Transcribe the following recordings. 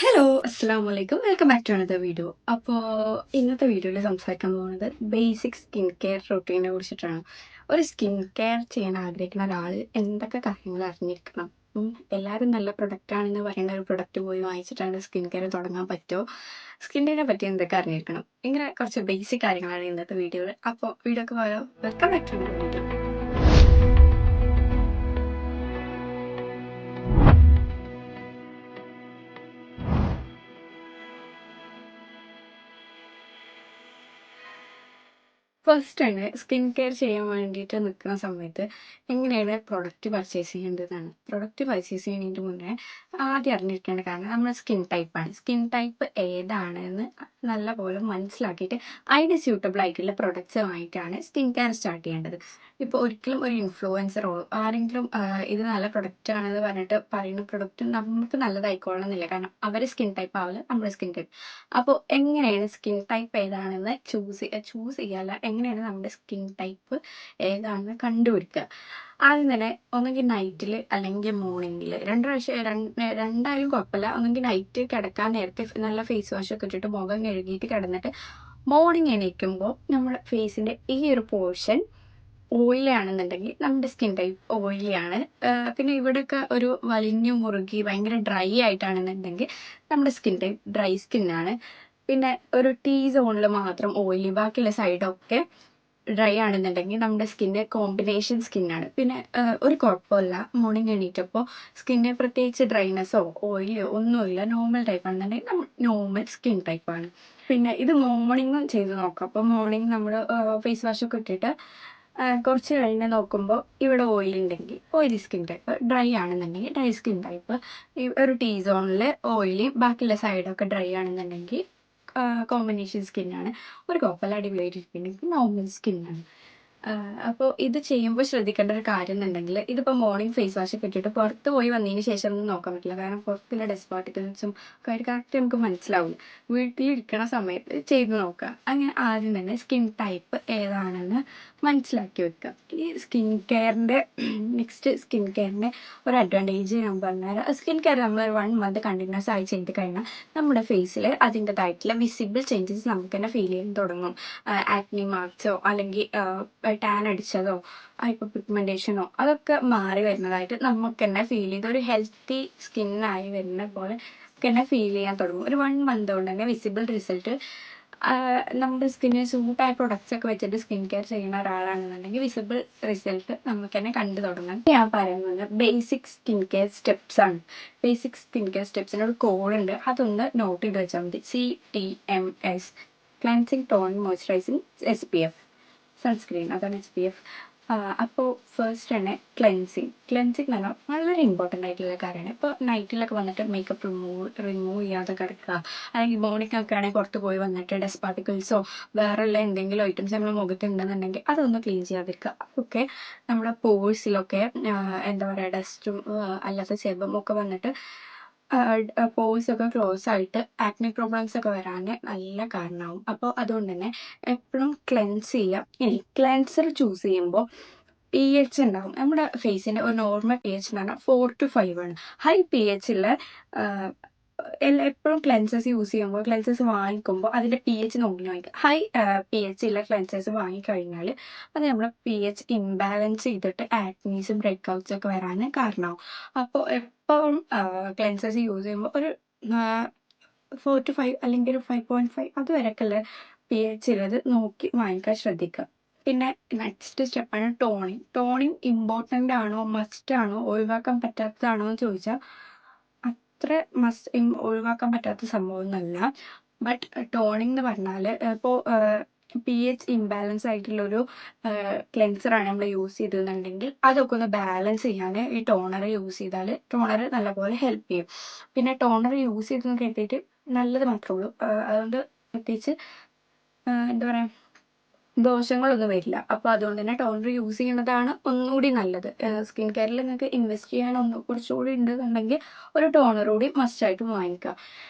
Hello അസ്സാം വലൈക്കും welcome back to another video. അപ്പോൾ ഇന്നത്തെ വീഡിയോയിൽ സംസാരിക്കാൻ പോകുന്നത് ബേസിക് സ്കിൻ കെയർ റൊട്ടീനെ കുറിച്ചിട്ടാണ്. ഒരു സ്കിൻ കെയർ ചെയ്യാൻ ആഗ്രഹിക്കുന്ന ഒരാൾ എന്തൊക്കെ കാര്യങ്ങൾ അറിഞ്ഞിരിക്കണം? എല്ലാവരും നല്ല പ്രൊഡക്റ്റ് ആണെന്ന് പറയുന്ന ഒരു പ്രൊഡക്റ്റ് പോയി വാങ്ങിച്ചിട്ടാണ് സ്കിൻ കെയർ തുടങ്ങാൻ പറ്റുമോ? സ്കിൻ കെയറിനെ പറ്റി എന്തൊക്കെ അറിഞ്ഞിരിക്കണം? ഇങ്ങനെ കുറച്ച് ബേസിക് കാര്യങ്ങളാണ് ഇന്നത്തെ വീഡിയോയിൽ. അപ്പോൾ വീഡിയോക്ക് പോയോ? Welcome back to another video. First തന്നെ സ്കിൻ കെയർ ചെയ്യാൻ വേണ്ടിയിട്ട് നിൽക്കുന്ന സമയത്ത് എങ്ങനെയാണ് പ്രൊഡക്റ്റ് പർച്ചേസ് ചെയ്യേണ്ടതാണ്. പ്രൊഡക്റ്റ് പർച്ചേസ് ചെയ്യുന്നതിന് മുന്നേ ആദ്യം അറിഞ്ഞിരിക്കേണ്ട കാരണം നമ്മുടെ സ്കിൻ ടൈപ്പാണ്. സ്കിൻ ടൈപ്പ് ഏതാണെന്ന് നല്ലപോലെ മനസ്സിലാക്കിയിട്ട് അതിന് സ്യൂട്ടബിൾ ആയിട്ടുള്ള പ്രൊഡക്ട്സ് വാങ്ങിയിട്ടാണ് സ്കിൻ കെയർ സ്റ്റാർട്ട് ചെയ്യേണ്ടത്. ഇപ്പോൾ ഒരിക്കലും ഒരു ഇൻഫ്ലുവൻസറോ ആരെങ്കിലും ഇത് നല്ല പ്രൊഡക്റ്റ് ആണെന്ന് പറഞ്ഞിട്ട് പറയുന്ന പ്രൊഡക്റ്റ് നമുക്ക് നല്ലതായിക്കോളണം എന്നില്ല. കാരണം അവരുടെ സ്കിൻ ടൈപ്പ് ആവില്ല നമ്മുടെ സ്കിൻ ടൈപ്പ്. അപ്പോൾ എങ്ങനെയാണ് സ്കിൻ ടൈപ്പ് ഏതാണെന്ന് ചൂസ് ചെയ്യാല്ല, എങ്ങനെയാണ് നമ്മുടെ സ്കിൻ ടൈപ്പ് ഏതാണെന്ന് കണ്ടുപിടിക്കുക. ആദ്യം തന്നെ ഒന്നെങ്കിൽ നൈറ്റിൽ അല്ലെങ്കിൽ മോർണിംഗിൽ രണ്ടായാലും കുഴപ്പമില്ല. ഒന്നെങ്കിൽ നൈറ്റ് കിടക്കാൻ നേരത്തെ നല്ല ഫേസ് വാഷ് ഒക്കെ ഇട്ടിട്ട് മുഖം കഴുകിയിട്ട് കിടന്നിട്ട് മോർണിംഗ് എണീക്കുമ്പോൾ നമ്മുടെ ഫേസിൻ്റെ ഈ ഒരു പോർഷൻ ഓയിലി ആണെന്നുണ്ടെങ്കിൽ നമ്മുടെ സ്കിൻ ടൈപ്പ് ഓയിലി ആണ്. പിന്നെ ഇവിടെയൊക്കെ ഒരു വലിഞ്ഞു മുറുകി ഭയങ്കര ഡ്രൈ ആയിട്ടാണെന്നുണ്ടെങ്കിൽ നമ്മുടെ സ്കിൻ ടൈപ്പ് ഡ്രൈ സ്കിന്നാണ്. പിന്നെ ഒരു ടീ സോണിൽ മാത്രം ഓയിലി, ബാക്കിയുള്ള സൈഡൊക്കെ ഡ്രൈ ആണെന്നുണ്ടെങ്കിൽ നമ്മുടെ സ്കിന്ന് കോമ്പിനേഷൻ സ്കിന്നാണ്. പിന്നെ ഒരു കുഴപ്പമില്ല, മോർണിംഗ് എണീറ്റപ്പോൾ സ്കിന്ന് പ്രത്യേകിച്ച് ഡ്രൈനെസ്സോ ഓയിലിയോ ഒന്നുമില്ല, നോർമൽ ടൈപ്പ് ആണെന്നുണ്ടെങ്കിൽ നമ്മൾ നോർമൽ സ്കിൻ ടൈപ്പാണ്. പിന്നെ ഇത് മോർണിംഗും ചെയ്ത് നോക്കാം. അപ്പോൾ മോർണിംഗ് നമ്മൾ ഫേസ് വാഷൊക്കെ ഇട്ടിട്ട് കുറച്ച് കഴിഞ്ഞ് നോക്കുമ്പോൾ ഇവിടെ ഓയിൽ ഉണ്ടെങ്കിൽ ഓയിലി സ്കിൻ ടൈപ്പ്, ഡ്രൈ ആണെന്നുണ്ടെങ്കിൽ ഡ്രൈ സ്കിൻ ടൈപ്പ്. ഈ ഒരു ടീ സോണിൽ ഓയിലി, ബാക്കിയുള്ള സൈഡൊക്കെ ഡ്രൈ ആണെന്നുണ്ടെങ്കിൽ കോമ്പിനേഷൻ സ്കിന്നാണ്. ഒരു കുഴപ്പമില്ല, അടിപൊളിയായിട്ടിരിക്കുന്നുണ്ടെങ്കിൽ നോർമൽ സ്കിന്നാണ്. അപ്പോൾ ഇത് ചെയ്യുമ്പോൾ ശ്രദ്ധിക്കേണ്ട ഒരു കാര്യം എന്നുണ്ടെങ്കിൽ, ഇതിപ്പോൾ മോർണിംഗ് ഫേസ് വാഷ് ഒക്കെ ഇട്ടിട്ട് പുറത്ത് പോയി വന്നതിന് ശേഷം ഒന്നും നോക്കാൻ പറ്റില്ല. കാരണം പുറത്തുള്ള ഡസ്റ്റ് പാർട്ടിക്കിൾസും കാര്യം കറക്റ്റ് നമുക്ക് മനസ്സിലാവില്ല. വീട്ടിലിരിക്കണ സമയത്ത് ചെയ്ത് നോക്കുക. അങ്ങനെ ആദ്യം തന്നെ സ്കിൻ ടൈപ്പ് ഏതാണെന്ന് മനസ്സിലാക്കി വെക്കുക. ഈ സ്കിൻ കെയറിൻ്റെ സ്കിൻ കെയറിൻ്റെ ഒരു അഡ്വാൻറ്റേജ് ഞാൻ പറഞ്ഞുതരാം. സ്കിൻ കെയർ നമ്മൾ ഒരു 1 മന്ത് കണ്ടിന്യൂസ് ആയി ചെയ്ത് കഴിഞ്ഞാൽ നമ്മുടെ ഫേസിൽ അതിൻ്റെതായിട്ടുള്ള വിസിബിൾ ചേഞ്ചസ് നമുക്ക് തന്നെ ഫീൽ ചെയ്യാൻ തുടങ്ങും. ആക്നി മാർക്സോ അല്ലെങ്കിൽ ടാൻ അടിച്ചതോ ഹൈപ്പർ പിഗ്മെൻറ്റേഷനോ അതൊക്കെ മാറി വരുന്നതായിട്ട് നമുക്ക് തന്നെ ഫീൽ ചെയ്ത് ഒരു ഹെൽത്തി സ്കിന്നായി വരുന്ന പോലെ തന്നെ ഫീൽ ചെയ്യാൻ തുടങ്ങും. ഒരു 1 മന്ത് കൊണ്ട് തന്നെ വിസിബിൾ റിസൾട്ട്. നമ്മുടെ സ്കിന്നിന് സൂട്ടായ പ്രൊഡക്ട്സ് ഒക്കെ വെച്ചിട്ട് സ്കിൻ കെയർ ചെയ്യുന്ന ഒരാളാണെന്നുണ്ടെങ്കിൽ വിസിബിൾ റിസൾട്ട് നമുക്ക് തന്നെ കണ്ടു തുടങ്ങാം. ഞാൻ പറയുന്നത് ബേസിക് സ്കിൻ കെയർ സ്റ്റെപ്സ് ആണ്. ബേസിക് സ്കിൻ കെയർ സ്റ്റെപ്സിന് ഒരു കോഡുണ്ട്, അതൊന്ന് നോട്ട് ചെയ്ത് വെച്ചാൽ മതി. CTMS, cleansing, toning, moisturising, SPF, sunscreen, അതാണ് SPF. അപ്പോൾ ഫസ്റ്റ് തന്നെ ക്ലെൻസിങ് എന്ന് പറഞ്ഞാൽ വളരെ ഇമ്പോർട്ടൻ്റ് ആയിട്ടുള്ള കാര്യമാണ്. ഇപ്പോൾ നൈറ്റിലൊക്കെ വന്നിട്ട് മേക്കപ്പ് റിമൂവ് ചെയ്യാതെ കിടക്കുക, അല്ലെങ്കിൽ മോർണിംഗ് ഒക്കെ ആണെങ്കിൽ പുറത്ത് പോയി വന്നിട്ട് ഡസ്റ്റ് പാർട്ടിക്കിൾസോ വേറെയുള്ള എന്തെങ്കിലും ഐറ്റംസ് നമ്മുടെ മുഖത്ത് ഉണ്ടെന്നുണ്ടെങ്കിൽ അതൊന്ന് ക്ലീൻ ചെയ്യാതിരിക്കുക. അതൊക്കെ നമ്മുടെ പോഴ്സിലൊക്കെ എന്താ പറയുക, ഡസ്റ്റും അല്ലാത്ത സെബും ഒക്കെ വന്നിട്ട് പോഴ്സ് ഒക്കെ ക്ലോസ് ആയിട്ട് ആക്നെ പ്രോബ്ലംസ് ഒക്കെ വരാൻ നല്ല കാരണമാവും. അപ്പോൾ അതുകൊണ്ട് തന്നെ എപ്പോഴും ക്ലെൻസ് ചെയ്യുക. ഇനി ക്ലെൻസർ ചൂസ് ചെയ്യുമ്പോൾ pH ഉണ്ടാവും. നമ്മുടെ ഫേസിൻ്റെ ഒരു നോർമൽ pH എന്ന് പറഞ്ഞാൽ 4 to 5 ആണ്. ഹൈ pH ഉള്ള എപ്പോഴും ക്ലെൻസേഴ്സ് വാങ്ങിക്കുമ്പോൾ അതിൻ്റെ pH നോക്കി വാങ്ങിക്കുക. ഹൈ pH ഉള്ള ക്ലെൻസേഴ്സ് വാങ്ങിക്കഴിഞ്ഞാൽ അത് നമ്മുടെ pH ഇംബാലൻസ് ചെയ്തിട്ട് ആക്നീസും ബ്രേക്ക് ഔട്ട്സും ഒക്കെ വരാൻ കാരണമാവും. അപ്പോൾ എപ്പോഴും ക്ലെൻസേഴ്സ് യൂസ് ചെയ്യുമ്പോൾ ഒരു 4 to 5 അല്ലെങ്കിൽ ഒരു 5.5 അതുവരെയൊക്കെയുള്ള pH ഉള്ളത് നോക്കി വാങ്ങിക്കാൻ ശ്രദ്ധിക്കുക. പിന്നെ നെക്സ്റ്റ് സ്റ്റെപ്പാണ് ടോണിങ്. ടോണിങ് ഇമ്പോർട്ടൻ്റ് ആണോ, മസ്റ്റ് ആണോ, ഒഴിവാക്കാൻ പറ്റാത്തതാണോ എന്ന് ചോദിച്ചാൽ അത്ര ഒഴിവാക്കാൻ പറ്റാത്ത സംഭവമൊന്നുമല്ല. ബട്ട് ടോണിങ് എന്ന് പറഞ്ഞാൽ ഇപ്പോൾ pH ഇംബാലൻസ് ആയിട്ടുള്ളൊരു ക്ലെൻസറാണ് നമ്മൾ യൂസ് ചെയ്തതെന്നുണ്ടെങ്കിൽ അതൊക്കെ ഒന്ന് ബാലൻസ് ചെയ്യാൻ ഈ ടോണർ യൂസ് ചെയ്താൽ ടോണർ നല്ലപോലെ ഹെൽപ്പ് ചെയ്യും. പിന്നെ ടോണർ യൂസ് ചെയ്തെന്ന് കരുതിയിട്ട് നല്ലത് മാത്രമേ ഉള്ളൂ. അതുകൊണ്ട് പ്രത്യേകിച്ച് എന്താ പറയുക, ദോഷങ്ങളൊന്നും വരില്ല. അപ്പോൾ അതുകൊണ്ട് തന്നെ ടോണർ യൂസ് ചെയ്യുന്നതാണ് ഒന്നുകൂടി നല്ലത്. സ്കിൻ കെയറിൽ നിങ്ങൾക്ക് ഇൻവെസ്റ്റ് ചെയ്യാൻ കുറച്ചുകൂടി ഉണ്ടെന്നുണ്ടെങ്കിൽ ഒരു ടോണർ കൂടി മസ്റ്റായിട്ടും വാങ്ങിക്കുക.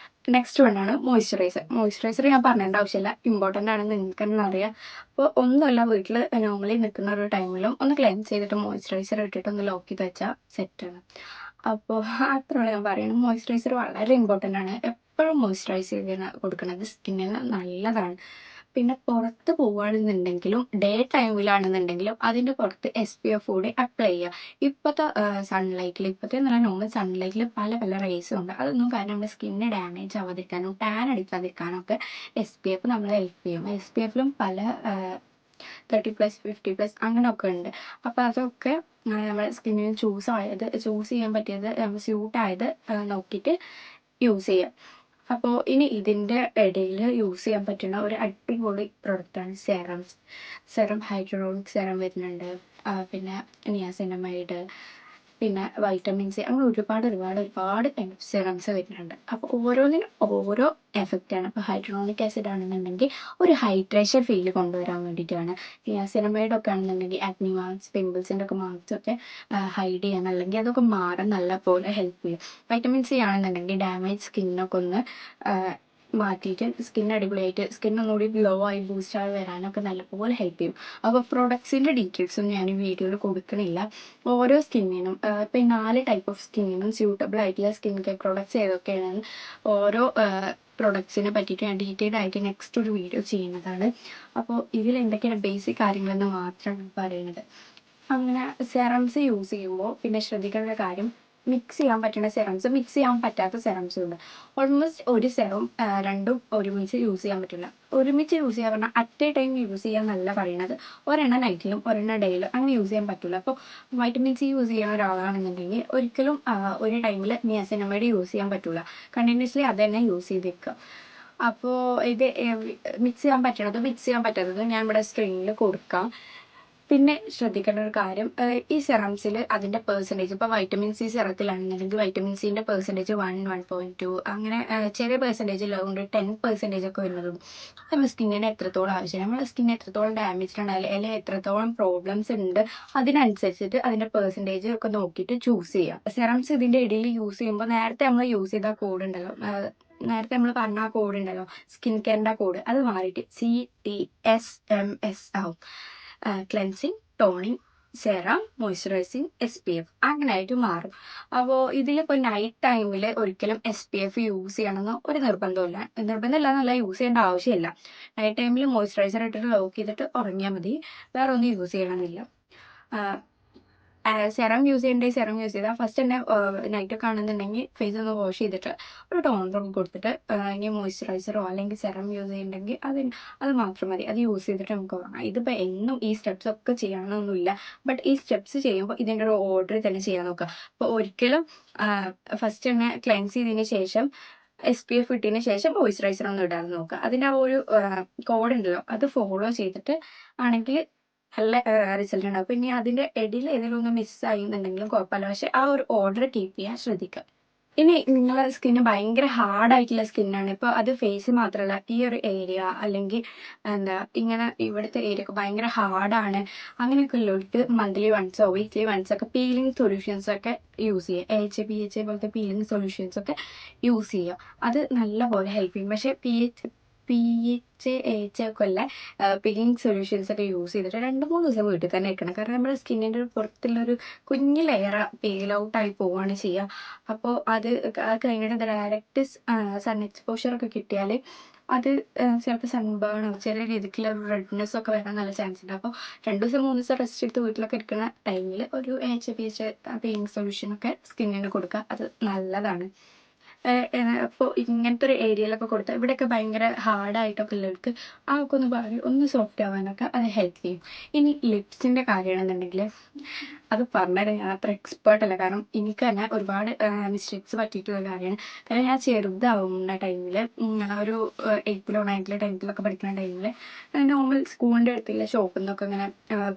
നെക്സ്റ്റ് വണ്ണാണ് മോയ്സ്ചറൈസർ ഞാൻ പറയേണ്ട ആവശ്യമില്ല, ഇമ്പോർട്ടൻ്റ് ആണെന്ന് നിങ്ങൾക്ക് തന്നെ അറിയാം. അപ്പോൾ ഒന്നുമല്ല, വീട്ടിൽ നോർമലി നിൽക്കുന്ന ഒരു ടൈമിലും ഒന്ന് ക്ലെൻസ് ചെയ്തിട്ട് മോയ്സ്ചറൈസർ ഇട്ടിട്ട് ഒന്ന് ലോക്ക് ചെയ്ത് വെച്ചാൽ സെറ്റാണ്. അപ്പോൾ അത്രയാണ് ഞാൻ പറയുന്നത്. മോയ്സ്ചറൈസർ വളരെ ഇമ്പോർട്ടൻ്റ് ആണ്. എപ്പോഴും മോയ്സ്ചറൈസ് ചെയ്ത് കൊടുക്കുന്നത് സ്കിന്നിന് നല്ലതാണ്. പിന്നെ പുറത്ത് പോവുകയാണെന്നുണ്ടെങ്കിലും ടൈമിലാണെന്നുണ്ടെങ്കിലും അതിൻ്റെ പുറത്ത് SPF കൂടി അപ്ലൈ ചെയ്യുക. ഇപ്പോഴത്തെ സൺലൈറ്റിൽ ഇപ്പോഴത്തെ എന്ന് പറഞ്ഞാൽ നോർമൽ സൺലൈറ്റിൽ പല പല റേസും ഉണ്ട്. അതൊന്നും കാരണം നമ്മുടെ സ്കിന്ന് ഡാമേജ് ആവാതിരിക്കാനും ടാൻ അടിക്കാതിരിക്കാനും ഒക്കെ SPF നമ്മളെ ഹെൽപ്പ് ചെയ്യും. SPFലും പല 30+, 50+ അങ്ങനെയൊക്കെ ഉണ്ട്. അപ്പോൾ അതൊക്കെ നമ്മുടെ സ്കിന്നിന് ചൂസ് ചെയ്യാൻ പറ്റിയത് സ്യൂട്ടായത് നോക്കിയിട്ട് യൂസ് ചെയ്യുക. അപ്പോൾ ഇനി ഇതിൻ്റെ ഇടയിൽ യൂസ് ചെയ്യാൻ പറ്റുന്ന ഒരു അടിപൊളി പ്രൊഡക്റ്റാണ് സെറം ഹൈഡ്രോളിക് സെറം വരുന്നുണ്ട്. പിന്നെ നിയാസിനമൈഡ്, പിന്നെ വൈറ്റമിൻ സി, അങ്ങനെ ഒരുപാട് ടൈപ്പ് സെറംസ് വരുന്നുണ്ട്. അപ്പോൾ ഓരോന്നിനും ഓരോ എഫക്റ്റാണ്. ഇപ്പോൾ ഹൈഡ്രോണിക് ആസിഡ് ആണെന്നുണ്ടെങ്കിൽ ഒരു ഹൈഡ്രേഷൻ ഫീൽ കൊണ്ടുവരാൻ വേണ്ടിയിട്ടാണ്. നിയാസിനമൈഡൊക്കെ ആണെന്നുണ്ടെങ്കിൽ ആക്നി മാർക്സ്, പിമ്പിൾസിൻ്റെ ഒക്കെ മാർക്സ് ഒക്കെ ഹൈഡ് ചെയ്യാൻ അല്ലെങ്കിൽ അതൊക്കെ മാറാൻ നല്ലപോലെ ഹെൽപ്പ് ചെയ്യും. വൈറ്റമിൻ സി ആണെന്നുണ്ടെങ്കിൽ ഡാമേജ് സ്കിന്നൊക്കെ ഒന്ന് മാറ്റിയിട്ട് സ്കിൻ അടിപൊളിയായിട്ട് സ്കിൻ ഒന്നുകൂടി ഗ്ലോ ആയി ബൂസ്റ്റായി വരാനൊക്കെ നല്ലപോലെ ഹെൽപ്പ് ചെയ്യും. അപ്പോൾ പ്രൊഡക്ട്സിൻ്റെ ഡീറ്റെയിൽസൊന്നും ഞാൻ ഈ വീഡിയോയിൽ കൊടുക്കണില്ല. ഓരോ സ്കിന്നിനും ഇപ്പം ഈ 4 ടൈപ്പ് ഓഫ് സ്കിന്നിനും സ്യൂട്ടബിൾ ആയിട്ടുള്ള സ്കിൻ കെയർ പ്രൊഡക്ട്സ് ഏതൊക്കെയാണ് ഓരോ പ്രൊഡക്ട്സിനെ പറ്റിയിട്ട് ഞാൻ ഡീറ്റെയിൽഡ് ആയിട്ട് നെക്സ്റ്റ് ഒരു വീഡിയോ ചെയ്യുന്നതാണ്. അപ്പോൾ ഇതിൽ എന്തൊക്കെയാണ് ബേസിക് കാര്യങ്ങളെന്ന് മാത്രമാണ് പറയുന്നത്. അങ്ങനെ സെറംസ് യൂസ് ചെയ്യുമ്പോൾ പിന്നെ ശ്രദ്ധിക്കേണ്ട കാര്യം, മിക്സ് ചെയ്യാൻ പറ്റുന്ന സെറംസ്, മിക്സ് ചെയ്യാൻ പറ്റാത്ത സെറംസും ഉണ്ട്. ഓൾമോസ്റ്റ് ഒരു സെറം രണ്ടും ഒരുമിച്ച് യൂസ് ചെയ്യാൻ പറ്റില്ല. ഒരുമിച്ച് യൂസ് ചെയ്യാൻ പറഞ്ഞാൽ അറ്റ് എ ടൈം യൂസ് ചെയ്യാന്നല്ല പറയുന്നത്. ഒരെണ്ണം നൈറ്റിലും ഒരെണ്ണം ഡേയിലും അങ്ങനെ യൂസ് ചെയ്യാൻ പറ്റില്ല. അപ്പോൾ വൈറ്റമിൻ സി യൂസ് ചെയ്യുന്ന ഒരാളാണെന്നുണ്ടെങ്കിൽ ഒരിക്കലും ഒരു ടൈമിൽ നിയാസിനമൈഡ് യൂസ് ചെയ്യാൻ പറ്റില്ല. കണ്ടിന്യൂസ്ലി അത് തന്നെ യൂസ് ചെയ്തേക്കുക. അപ്പോൾ ഇത് മിക്സ് ചെയ്യാൻ പറ്റണതും മിക്സ് ചെയ്യാൻ പറ്റാത്തതും ഞാൻ ഇവിടെ സ്ക്രീനിൽ കൊടുക്കാം. പിന്നെ ശ്രദ്ധിക്കേണ്ട ഒരു കാര്യം, ഈ സെറംസിൽ അതിൻ്റെ പെർസെൻറ്റേജ്, ഇപ്പോൾ വൈറ്റമിൻ സി സെറത്തിലാണെന്നുണ്ടെങ്കിൽ വൈറ്റമിൻ സിൻ്റെ പെർസെൻറ്റേജ് 1, 1.2 അങ്ങനെ ചെറിയ പെർസെൻറ്റേജ് ഉണ്ട്, 10% ഒക്കെ വരുന്നതും. നമ്മുടെ സ്കിന്നിന് എത്രത്തോളം ആവശ്യമാണ്, നമ്മുടെ സ്കിൻ എത്രത്തോളം ഡാമേജ്ഡ് ഉണ്ടായാലും അല്ലെങ്കിൽ എത്രത്തോളം പ്രോബ്ലംസ് ഉണ്ട് അതിനനുസരിച്ചിട്ട് അതിൻ്റെ പെർസെൻറ്റേജ് ഒക്കെ നോക്കിയിട്ട് ചൂസ് ചെയ്യുക. സെറംസ് ഇതിൻ്റെ ഇടയിൽ യൂസ് ചെയ്യുമ്പോൾ നേരത്തെ നമ്മൾ യൂസ് ചെയ്ത കോഡ് ഉണ്ടല്ലോ, നേരത്തെ നമ്മൾ പറഞ്ഞ ആ കോഡ് ഉണ്ടല്ലോ, സ്കിൻ കെയറിൻ്റെ കോഡ്, അത് മാറിയിട്ട് CTSMS ആവും. Cleansing, toning, serum, moisturising, SPF അങ്ങനെ ആയിട്ട് മാറും. അപ്പോൾ ഇതിലിപ്പോൾ നൈറ്റ് ടൈമിൽ ഒരിക്കലും SPF യൂസ് ചെയ്യണമെന്ന് ഒരു നിർബന്ധമില്ല എന്നല്ല, യൂസ് ചെയ്യേണ്ട ആവശ്യമില്ല. നൈറ്റ് ടൈമിൽ മോയ്സ്ചറൈസർ ഇട്ടിട്ട് ലോക്ക് ചെയ്തിട്ട് ഉറങ്ങിയാൽ മതി, വേറെ ഒന്നും യൂസ് ചെയ്യണമെന്നില്ല. സെറം യൂസ് ചെയ്യേണ്ടത് സെറം യൂസ് ചെയ്താൽ ഫസ്റ്റ് തന്നെ നൈറ്റൊക്കെ ആണെന്നുണ്ടെങ്കിൽ ഫേസ് ഒന്ന് വാഷ് ചെയ്തിട്ട് ഒരു ടോണറൊക്കെ കൊടുത്തിട്ട് ഇനി മോയ്സ്ചറൈസറോ അല്ലെങ്കിൽ സെറം യൂസ് ചെയ്യുന്നുണ്ടെങ്കിൽ അത് മാത്രം മതി. അത് യൂസ് ചെയ്തിട്ട് നമുക്ക് ഉറങ്ങാം. ഇതിപ്പോൾ എന്നും ഈ സ്റ്റെപ്സ് ഒക്കെ ചെയ്യണമെന്നൊന്നുമില്ല. ബട്ട് ഈ സ്റ്റെപ്സ് ചെയ്യുമ്പോൾ ഇതിൻ്റെ ഒരു ഓർഡറിൽ തന്നെ ചെയ്യാൻ നോക്കുക. അപ്പോൾ ഒരിക്കലും ഫസ്റ്റ് തന്നെ ക്ലെൻസ് ചെയ്തതിന് ശേഷം SPF ഇട്ടതിന് ശേഷം മോയ്സ്ചറൈസർ ഒന്നും ഇടാതെ നോക്കുക. അതിൻ്റെ ആ ഒരു കോഡ് ഉണ്ടല്ലോ, അത് ഫോളോ ചെയ്തിട്ട് ആണെങ്കിൽ നല്ല റിസൾട്ട് ഉണ്ടാവും. പിന്നെ അതിൻ്റെ ഇടയിൽ ഏതെങ്കിലും ഒന്ന് മിസ്സായിന്നുണ്ടെങ്കിലും കുഴപ്പമില്ല. പക്ഷെ ആ ഒരു ഓർഡർ കീപ്പ് ചെയ്യാൻ ശ്രദ്ധിക്കുക. ഇനി നിങ്ങളെ സ്കിന്ന് ഭയങ്കര ഹാർഡായിട്ടുള്ള സ്കിന്നാണ്, ഇപ്പോൾ അത് ഫേസ് മാത്രമല്ല ഈ ഒരു ഏരിയ അല്ലെങ്കിൽ ഇങ്ങനെ ഇവിടുത്തെ ഏരിയ ഒക്കെ ഭയങ്കര ഹാർഡാണ്, അങ്ങനെയൊക്കെ ഉള്ളവർക്ക് മന്ത്ലി വൺസോ വീക്ക്ലി വൺസൊക്കെ പീലിംഗ് സൊല്യൂഷൻസ് ഒക്കെ യൂസ് ചെയ്യുക. AHA, BHA പോലത്തെ പീലിംഗ് സൊല്യൂഷൻസ് ഒക്കെ യൂസ് ചെയ്യുക. അത് നല്ലപോലെ ഹെൽപ്പ് ചെയ്യും. പക്ഷേ PHA ഒക്കെ ഉള്ള പീലിംഗ് സൊല്യൂഷൻസ് ഒക്കെ യൂസ് ചെയ്തിട്ട് 2-3 ദിവസം വീട്ടിൽ തന്നെ ഇരിക്കണം. കാരണം നമ്മുടെ സ്കിന്നിൻ്റെ പുറത്തുള്ളൊരു കുഞ്ഞു ലെയർ പീൽ ഔട്ടായി പോവുകയാണ് ചെയ്യുക. അപ്പോൾ അത് കഴിഞ്ഞിട്ട് ഡയറക്റ്റ് സൺ എക്സ്പോഷറൊക്കെ കിട്ടിയാൽ അത് ചിലപ്പോൾ സൺബേണോ ചെറിയ രീതിക്കുള്ള റെഡ്നെസ് ഒക്കെ വരാൻ നല്ല ചാൻസ് ഉണ്ട്. അപ്പോൾ 2 ദിവസം 3 ദിവസം റെസ്റ്റ് എടുത്ത് വീട്ടിലൊക്കെ ഇരിക്കുന്ന ടൈമിൽ ഒരു AHA പീലിംഗ് സൊല്യൂഷനൊക്കെ സ്കിന്നിന് കൊടുക്കുക. അത് നല്ലതാണ്. അപ്പോൾ ഇങ്ങനത്തെ ഒരു ഏരിയയിലൊക്കെ കൊടുത്താൽ ഇവിടെയൊക്കെ ഭയങ്കര ഹാർഡായിട്ടൊക്കെ ഉള്ളവർക്ക് അതൊക്കെ ഒന്ന് സോഫ്റ്റ് ആവാനൊക്കെ അത് ഹെൽപ്പ് ചെയ്യും. ഇനി ലിപ്സിൻ്റെ കാര്യമാണെന്നുണ്ടെങ്കിൽ അത് പറഞ്ഞുതരാൻ ഞാൻ അത്ര എക്സ്പേർട്ട് അല്ല. കാരണം എനിക്ക് തന്നെ ഒരുപാട് മിസ്റ്റേക്സ് പറ്റിയിട്ടുള്ള കാര്യമാണ്. കാരണം ഞാൻ ചെറുതാവുന്ന ടൈമിൽ ഒരു 8th-ലോ 9th-ലോ 10th-ലൊക്കെ പഠിക്കുന്ന ടൈമിൽ നോർമൽ സ്കൂളിൻ്റെ അടുത്തുള്ള ഷോപ്പിൽ നിന്നൊക്കെ ഇങ്ങനെ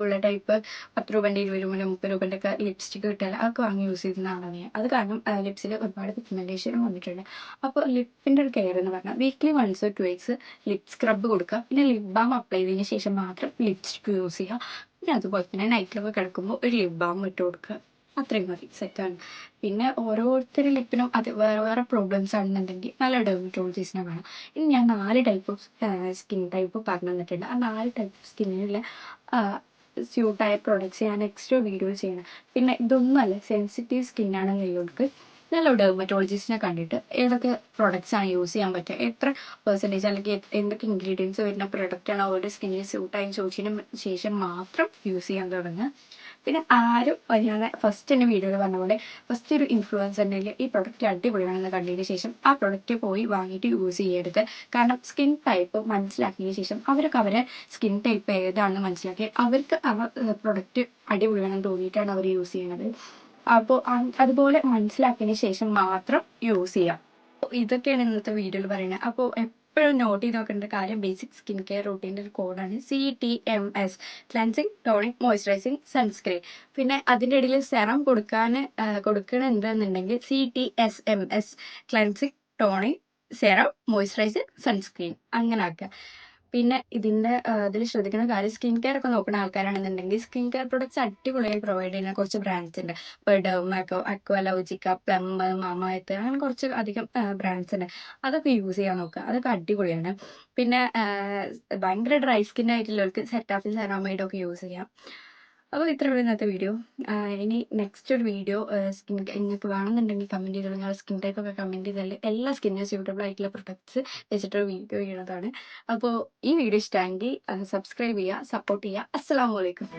ബുള്ളറ്റ് ടൈപ്പ് 10 രൂപേൻ്റെ 20 രൂപേൻ്റെ 30 രൂപേൻ്റെ ഒക്കെ ലിപ്സ്റ്റിക്ക് കിട്ടിയാൽ അതൊക്കെ വാങ്ങി യൂസ് ചെയ്യുന്ന ആളാണ് ഞാൻ. അത് കാരണം ലിപ്സിൽ ഒരുപാട് പിഗ്മെൻറ്റേഷനും വന്നിട്ടുണ്ട്. അപ്പോൾ ലിപ്പിൻ്റെ ഒരു കെയർ എന്ന് പറഞ്ഞാൽ വീക്ക്ലി 1 or 2 ലിപ് സ്ക്രബ് കൊടുക്കുക. പിന്നെ ലിപ് ബാം അപ്ലൈ ചെയ്തതിന് ശേഷം മാത്രം ലിപ്സ്റ്റിക്ക് യൂസ് ചെയ്യുക. പിന്നെ അതുപോലെ തന്നെ നൈറ്റിലൊക്കെ കിടക്കുമ്പോൾ ഒരു ലിപ് ബാം ഇട്ട് കൊടുക്കുക. അത്രയും മതി, സെറ്റാണ്. പിന്നെ ഓരോരുത്തരുടെ ലിപ്പിനും അത് വേറെ വേറെ പ്രോബ്ലംസ് ആണെന്നുണ്ടെങ്കിൽ നല്ല ഡെർമറ്റോളജിസ്റ്റിനെ വേണം. ഇനി ഞാൻ 4 ടൈപ്പ് ഓഫ് സ്കിൻ ടൈപ്പ് പറഞ്ഞു തന്നിട്ടുണ്ട്. ആ 4 ടൈപ്പ് ഓഫ് സ്കിന്നിനുള്ള സ്യൂട്ടായ പ്രോഡക്റ്റ്സ് ഞാൻ നെക്സ്റ്റ് വീഡിയോ ചെയ്യണം. പിന്നെ ഇതൊന്നുമല്ല, സെൻസിറ്റീവ് സ്കിന്നാണെന്നുള്ളവർക്ക് നല്ല ഡെർമറ്റോളജിസ്റ്റിനെ കണ്ടിട്ട് ഏതൊക്കെ പ്രൊഡക്ട്സ് ആണ് യൂസ് ചെയ്യാൻ പറ്റുക, എത്ര പെർസെൻറ്റേജ് അല്ലെങ്കിൽ എന്തൊക്കെ ഇൻഗ്രീഡിയൻസ് വരുന്ന പ്രൊഡക്റ്റാണ് അവരുടെ സ്കിന്നിന് സ്യൂട്ടായി ചോദിച്ചതിന് ശേഷം മാത്രം യൂസ് ചെയ്യാൻ തുടങ്ങുക. പിന്നെ ആരും ഞാൻ ഫസ്റ്റ് എൻ്റെ വീഡിയോയിൽ പറഞ്ഞ പോലെ ഫസ്റ്റ് ഒരു ഇൻഫ്ലുവൻസറിൻ്റെ ഈ പ്രൊഡക്റ്റ് അടിപൊളിയാണെന്ന് കണ്ടതിന് ശേഷം ആ പ്രൊഡക്റ്റ് പോയി വാങ്ങിയിട്ട് യൂസ് ചെയ്യരുത്. കാരണം സ്കിൻ ടൈപ്പ് മനസ്സിലാക്കിയതിന് ശേഷം അവരെ സ്കിൻ ടൈപ്പ് ഏതാണെന്ന് മനസ്സിലാക്കി അവർക്ക് പ്രൊഡക്റ്റ് അടിപൊളിയാണെന്ന് തോന്നിയിട്ടാണ് അവർ യൂസ് ചെയ്യുന്നത്. അപ്പോൾ അതുപോലെ മനസ്സിലാക്കിയതിന് ശേഷം മാത്രം യൂസ് ചെയ്യാം. അപ്പോൾ ഇതൊക്കെയാണ് ഇന്നത്തെ വീഡിയോയിൽ പറയുന്നത്. അപ്പോൾ എപ്പോഴും നോട്ട് ചെയ്ത് നോക്കേണ്ട കാര്യം ബേസിക് സ്കിൻ കെയർ റൂട്ടീൻ്റെ ഒരു കോഡാണ് CTMS, cleansing, tonic, moisturising, sunscreen. പിന്നെ അതിൻ്റെ ഇടയിൽ സെറം കൊടുക്കണമെന്നുണ്ടെങ്കിൽ CTSMS, cleansing, tonic, serum, moisturising, sunscreen അങ്ങനെ ആക്കുക. പിന്നെ ഇതിൽ ശ്രദ്ധിക്കുന്ന കാര്യം സ്കിൻ കെയർ ഒക്കെ നോക്കുന്ന ആൾക്കാരാണെന്നുണ്ടെങ്കിൽ സ്കിൻ കെയർ പ്രൊഡക്ട്സ് അടിപൊളിയായി പ്രൊവൈഡ് ചെയ്യുന്ന കുറച്ച് ബ്രാൻഡ്സ് ഉണ്ട്. ഇപ്പോൾ ഡെർമാക്കോ, അക്വാലോജിക്ക, പ്ലം, മാമാഎർത്ത് അങ്ങനെ കുറച്ച് അധികം ബ്രാൻഡ്സ് ഉണ്ട്. അതൊക്കെ യൂസ് ചെയ്യാൻ നോക്കുക. അതൊക്കെ അടിപൊളിയാണ്. പിന്നെ ഭയങ്കര ഡ്രൈ സ്കിൻ ആയിട്ടുള്ളവർക്ക് സെറ്റാഫിൽ, സെറാമൈഡ് ഒക്കെ യൂസ് ചെയ്യാം. അപ്പോൾ ഇത്രയുള്ള ഇന്നത്തെ വീഡിയോ. ഇനി നെക്സ്റ്റ് ഒരു വീഡിയോ നിങ്ങൾക്ക് വേണമെന്നുണ്ടെങ്കിൽ കമൻറ്റ് ചെയ്തോളൂ. നിങ്ങൾ സ്കിൻ ടൈപ്പ് ഒക്കെ കമൻറ്റ് ചെയ്താൽ എല്ലാ സ്കിന്നിനും സ്യൂട്ടബിൾ ആയിട്ടുള്ള പ്രൊഡക്ട്സ് വെച്ചിട്ടൊരു വീഡിയോ ചെയ്യുന്നതാണ്. അപ്പോൾ ഈ വീഡിയോ ഇഷ്ടമെങ്കിൽ സബ്സ്ക്രൈബ് ചെയ്യുക, സപ്പോർട്ട് ചെയ്യുക. അസ്സലാമു അലൈക്കും.